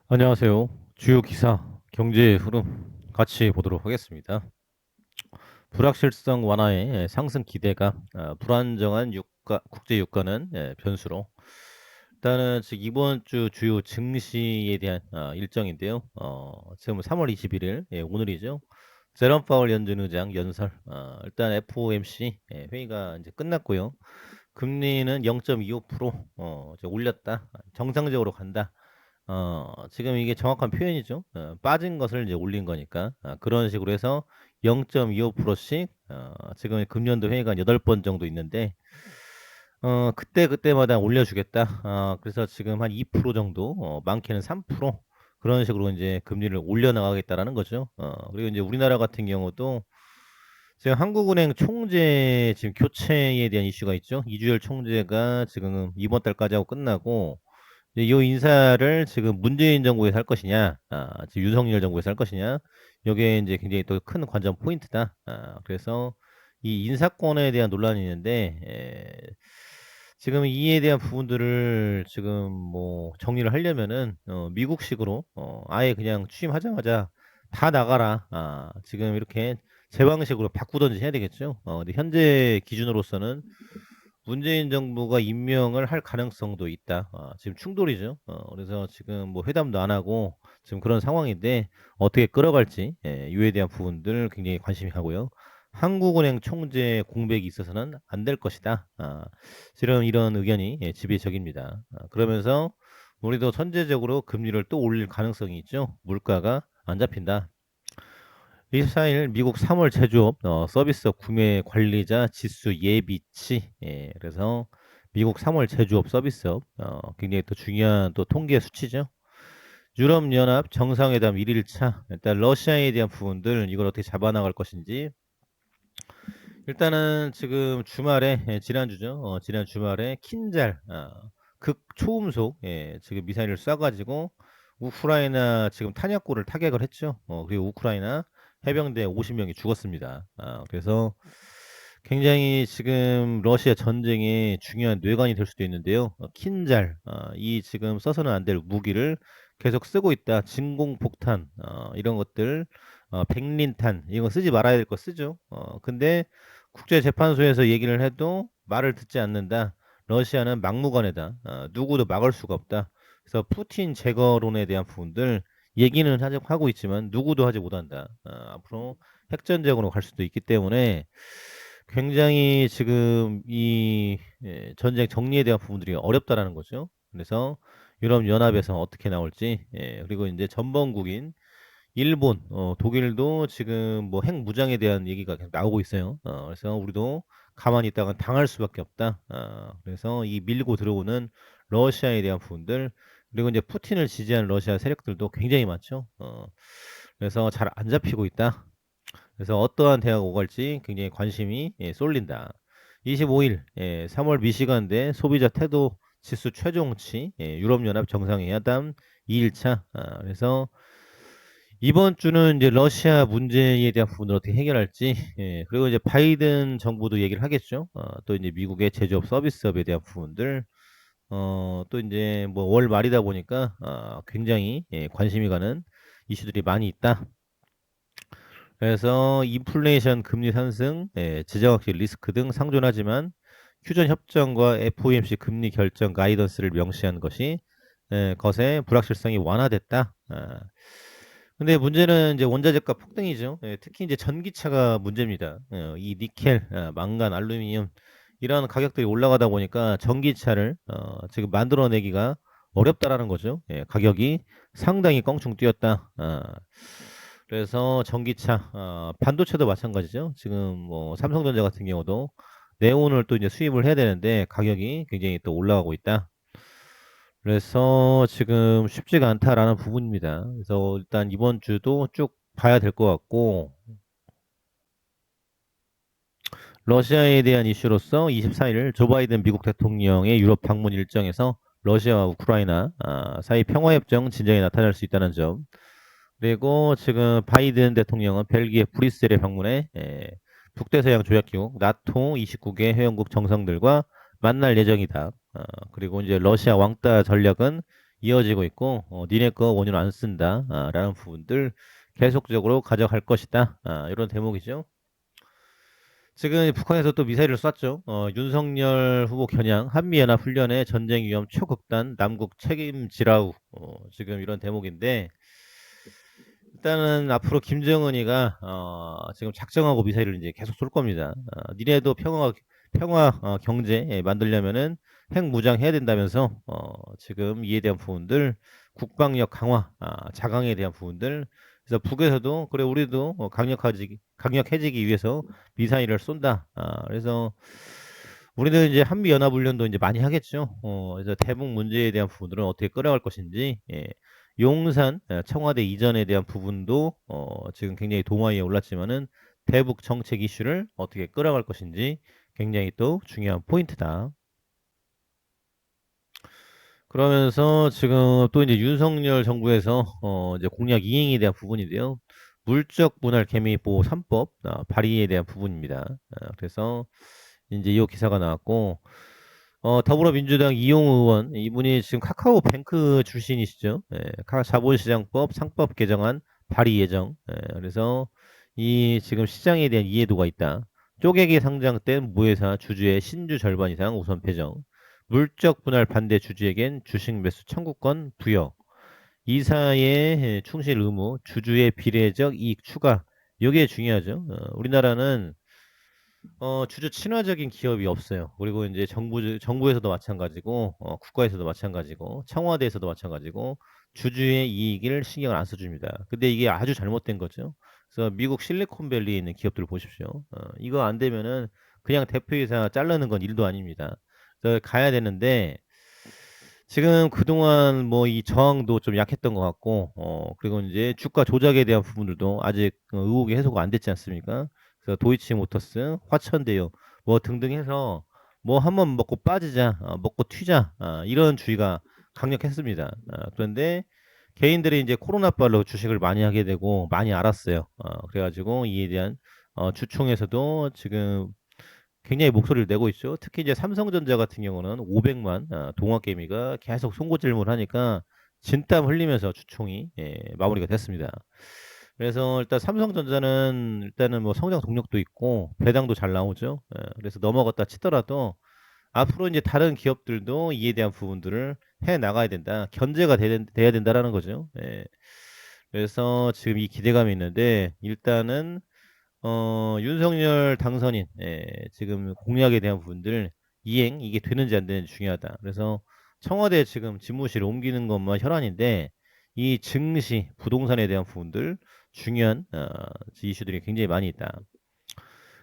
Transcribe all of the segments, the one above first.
안녕하세요. 주요 기사, 경제 흐름 같이 보도록 하겠습니다. 불확실성 완화에 상승 기대가 불안정한 국제 유가는 변수로 일단은 즉 이번 주 주요 증시에 대한 일정인데요. 지금 3월 21일 오늘이죠. 제롬 파월 연준 의장 연설 일단 FOMC 회의가 이제 끝났고요. 금리는 0.25% 이제 올렸다. 정상적으로 간다. 지금 이게 정확한 표현이죠. 빠진 것을 이제 올린 거니까. 그런 식으로 해서 0.25%씩 지금 금년도 회의가 한 8번 정도 있는데 그때그때마다 올려주겠다. 그래서 지금 한 2% 정도, 많게는 3% 그런 식으로 이제 금리를 올려나가겠다라는 거죠. 그리고 이제 우리나라 같은 경우도 지금 한국은행 총재 지금 교체에 대한 이슈가 있죠. 이주열 총재가 지금 이번 달까지 하고 끝나고 이 인사를 지금 문재인 정부에서 할 것이냐, 지금 윤석열 정부에서 할 것이냐, 여기에 이제 굉장히 또 큰 관전 포인트다. 그래서 이 인사권에 대한 논란이 있는데, 지금 이에 대한 부분들을 지금 뭐 정리를 하려면은, 미국식으로, 아예 그냥 취임하자마자 다 나가라. 지금 이렇게 제왕식으로 바꾸든지 해야 되겠죠. 근데 현재 기준으로서는 문재인 정부가 임명을 할 가능성도 있다. 지금 충돌이죠. 그래서 지금 뭐 회담도 안 하고 지금 그런 상황인데 어떻게 끌어갈지 이에 대한 부분들 굉장히 관심이 가고요. 한국은행 총재 공백이 있어서는 안 될 것이다. 이런 의견이 지배적입니다. 그러면서 우리도 선제적으로 금리를 또 올릴 가능성이 있죠. 물가가 안 잡힌다. 24일 미국 3월 제조업 서비스업 구매 관리자 지수 예비치. 그래서 미국 3월 제조업 서비스업 굉장히 또 중요한 또 통계 수치죠. 유럽연합 정상회담 1일차 일단 러시아에 대한 부분들 이걸 어떻게 잡아나갈 것인지 일단은 지금 주말에 지난주죠. 지난 주말에 킨잘 극초음속 지금 미사일을 쏴가지고 우크라이나 지금 탄약고를 타격을 했죠. 그리고 우크라이나 해병대 50명이 죽었습니다. 그래서 굉장히 지금 러시아 전쟁에 중요한 뇌관이 될 수도 있는데요. 킨잘 이 지금 써서는 안 될 무기를 계속 쓰고 있다. 진공폭탄 이런 것들 백린탄 이거 쓰지 말아야 될 거 쓰죠. 근데 국제재판소에서 얘기를 해도 말을 듣지 않는다. 러시아는 막무가내다. 누구도 막을 수가 없다. 그래서 푸틴 제거론에 대한 부분들 얘기는 하고 있지만 누구도 하지 못한다. 앞으로 핵전쟁으로 갈 수도 있기 때문에 굉장히 지금 이 전쟁 정리에 대한 부분들이 어렵다라는 거죠. 그래서 유럽 연합에서 어떻게 나올지 그리고 이제 전범국인 일본, 독일도 지금 뭐 핵 무장에 대한 얘기가 계속 나오고 있어요. 그래서 우리도 가만히 있다가 당할 수밖에 없다. 그래서 이 밀고 들어오는 러시아에 대한 부분들, 그리고 이제 푸틴을 지지하는 러시아 세력들도 굉장히 많죠. 그래서 잘 안 잡히고 있다. 그래서 어떠한 대화가 오갈지 굉장히 관심이 쏠린다. 25일 3월 미시간대 소비자 태도 지수 최종치 유럽연합 정상회담 2일차 그래서 이번 주는 이제 러시아 문제에 대한 부분을 어떻게 해결할지, 그리고 이제 바이든 정부도 얘기를 하겠죠. 또 이제 미국의 제조업 서비스업에 대한 부분들, 또 이제 뭐 월 말이다 보니까 굉장히 관심이 가는 이슈들이 많이 있다. 그래서 인플레이션 금리 상승, 지정학적 리스크 등 상존하지만 휴전 협정과 FOMC 금리 결정 가이던스를 명시한 것의 불확실성이 완화됐다. 근데 문제는 이제 원자재가 폭등이죠. 특히 이제 전기차가 문제입니다. 이 니켈, 망간, 알루미늄 이런 가격들이 올라가다 보니까 전기차를 지금 만들어내기가 어렵다라는 거죠. 가격이 상당히 껑충 뛰었다. 그래서 전기차, 반도체도 마찬가지죠. 지금 뭐 삼성전자 같은 경우도 네온을 또 이제 수입을 해야 되는데 가격이 굉장히 또 올라가고 있다. 그래서 지금 쉽지가 않다라는 부분입니다. 그래서 일단 이번 주도 쭉 봐야 될 것 같고, 러시아에 대한 이슈로서 24일 조 바이든 미국 대통령의 유럽 방문 일정에서 러시아와 우크라이나 사이 평화협정 진전이 나타날 수 있다는 점, 그리고 지금 바이든 대통령은 벨기에 브뤼셀에 방문해 북대서양 조약기구 나토 29개 회원국 정상들과 만날 예정이다. 그리고 이제 러시아 왕따 전략은 이어지고 있고, 니네 거 원유를 안 쓴다, 라는 부분들 계속적으로 가져갈 것이다. 이런 대목이죠. 지금 북한에서 또 미사일을 쐈죠. 윤석열 후보 겨냥 한미연합훈련의 전쟁 위험 초극단 남국 책임지라우. 지금 이런 대목인데, 일단은 앞으로 김정은이가 지금 작정하고 미사일을 이제 계속 쏠 겁니다. 니네도 평화 경제 만들려면은 핵 무장해야 된다면서 지금 이에 대한 부분들 국방력 강화, 자강에 대한 부분들 그래서 북에서도 그래 우리도 강력해지기 위해서 미사일을 쏜다. 그래서 우리는 이제 한미 연합 훈련도 이제 많이 하겠죠. 그래서 대북 문제에 대한 부분들은 어떻게 끌어갈 것인지 용산 청와대 이전에 대한 부분도 지금 굉장히 도마 위에 올랐지만은 대북 정책 이슈를 어떻게 끌어갈 것인지 굉장히 또 중요한 포인트다. 그러면서 지금 또 이제 윤석열 정부에서 이제 공약 이행에 대한 부분인데요. 물적 분할 개미 보호 3법 발의에 대한 부분입니다. 그래서 이제 이 기사가 나왔고 더불어민주당 이용 의원 이분이 지금 카카오뱅크 출신이시죠. 자본시장법 상법 개정안 발의 예정. 그래서 이 지금 시장에 대한 이해도가 있다. 쪼개기 상장된 무회사 주주의 신주 절반 이상 우선 배정. 물적 분할 반대 주주에겐 주식 매수 청구권 부여. 이사의 충실 의무, 주주의 비례적 이익 추가. 이게 중요하죠. 우리나라는 주주 친화적인 기업이 없어요. 그리고 이제 정부에서도 마찬가지고, 국가에서도 마찬가지고, 청와대에서도 마찬가지고, 주주의 이익을 신경을 안 써줍니다. 근데 이게 아주 잘못된 거죠. 그래서 미국 실리콘밸리에 있는 기업들 보십시오. 이거 안 되면은 그냥 대표이사 자르는 건 일도 아닙니다. 그래서 가야 되는데, 지금 그동안 뭐 이 저항도 좀 약했던 것 같고, 그리고 이제 주가 조작에 대한 부분들도 아직 의혹이 해소가 안 됐지 않습니까? 그래서 도이치모터스, 화천대유 뭐 등등 해서 뭐 한번 먹고 빠지자, 먹고 튀자, 이런 주의가 강력했습니다. 그런데 개인들이 이제 코로나빨로 주식을 많이 하게 되고 많이 알았어요. 그래가지고 이에 대한 주총에서도 지금 굉장히 목소리를 내고 있죠. 특히 이제 삼성전자 같은 경우는 500만 동학개미가 계속 송곳질문을 하니까 진땀 흘리면서 주총이 마무리가 됐습니다. 그래서 일단 삼성전자는 일단은 뭐 성장 동력도 있고 배당도 잘 나오죠. 그래서 넘어갔다 치더라도 앞으로 이제 다른 기업들도 이에 대한 부분들을 해 나가야 된다. 견제가 돼야 된다라는 거죠. 그래서 지금 이 기대감이 있는데 일단은 윤석열 당선인, 지금 공약에 대한 부분들 이행, 이게 되는지 안 되는지 중요하다. 그래서 청와대 지금 집무실 옮기는 것만 혈안인데, 이 증시, 부동산에 대한 부분들, 중요한, 이슈들이 굉장히 많이 있다.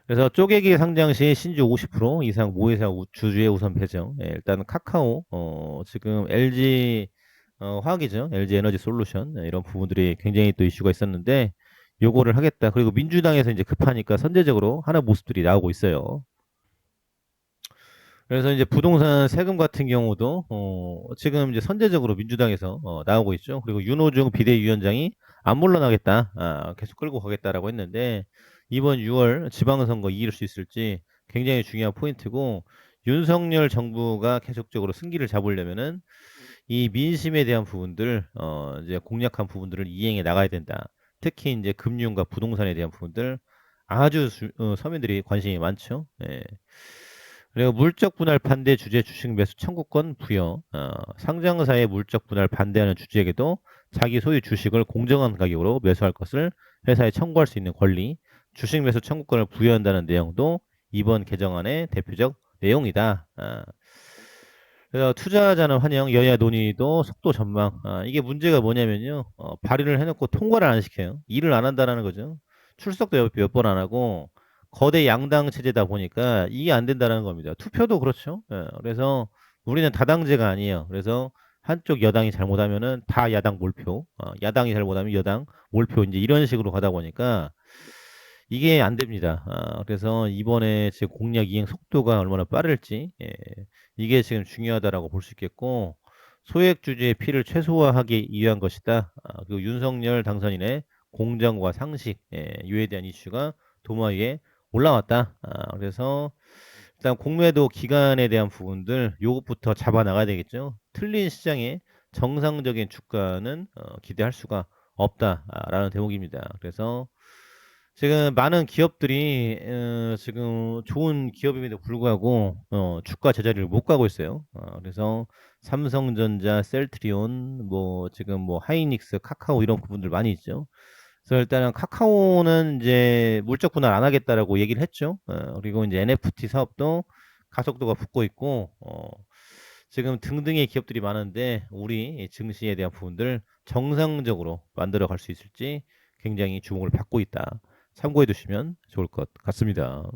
그래서 쪼개기 상장 시 신주 50% 이상 모회사 주주의 우선 배정. 일단 카카오, 지금 LG 화학이죠. LG 에너지 솔루션 이런 부분들이 굉장히 또 이슈가 있었는데 요거를 하겠다. 그리고 민주당에서 이제 급하니까 선제적으로 하는 모습들이 나오고 있어요. 그래서 이제 부동산 세금 같은 경우도 지금 이제 선제적으로 민주당에서 나오고 있죠. 그리고 윤호중 비대위원장이 안 물러나겠다, 계속 끌고 가겠다라고 했는데 이번 6월 지방선거 이길 수 있을지 굉장히 중요한 포인트고 윤석열 정부가 계속적으로 승기를 잡으려면은 이 민심에 대한 부분들, 이제 공략한 부분들을 이행해 나가야 된다. 특히 이제 금융과 부동산에 대한 부분들 아주 서민들이 관심이 많죠. 그리고 물적 분할 반대 주제 주식 매수 청구권 부여. 상장사의 물적 분할 반대하는 주주에게도 자기 소유 주식을 공정한 가격으로 매수할 것을 회사에 청구할 수 있는 권리, 주식 매수 청구권을 부여한다는 내용도 이번 개정안의 대표적 내용이다. 그래서 투자자는 환영, 여야 논의도 속도 전망. 이게 문제가 뭐냐면요. 발의를 해놓고 통과를 안 시켜요. 일을 안 한다라는 거죠. 출석도 몇 번 안 하고 거대 양당 체제다 보니까 이게 안 된다는 겁니다. 투표도 그렇죠. 그래서 우리는 다당제가 아니에요. 그래서 한쪽 여당이 잘못하면은 다 야당 몰표, 야당이 잘못하면 여당 몰표 이제 이런 식으로 가다 보니까 이게 안 됩니다. 그래서 이번에 지금 공약 이행 속도가 얼마나 빠를지, 이게 지금 중요하다라고 볼 수 있겠고, 소액 주주의 피를 최소화하기 위한 것이다. 그리고 윤석열 당선인의 공정과 상식, 이에 대한 이슈가 도마 위에 올라왔다. 그래서 일단 공매도 기간에 대한 부분들, 요것부터 잡아 나가야 되겠죠. 틀린 시장에 정상적인 주가는 기대할 수가 없다라는 대목입니다. 그래서 지금 많은 기업들이 지금 좋은 기업임에도 불구하고 주가 제자리를 못 가고 있어요. 그래서 삼성전자, 셀트리온, 뭐 지금 뭐 하이닉스, 카카오 이런 부분들 많이 있죠. 그래서 일단은 카카오는 이제 물적 분할 안 하겠다라고 얘기를 했죠. 그리고 이제 NFT 사업도 가속도가 붙고 있고, 지금 등등의 기업들이 많은데 우리 증시에 대한 부분들 정상적으로 만들어 갈 수 있을지 굉장히 주목을 받고 있다. 참고해 두시면 좋을 것 같습니다.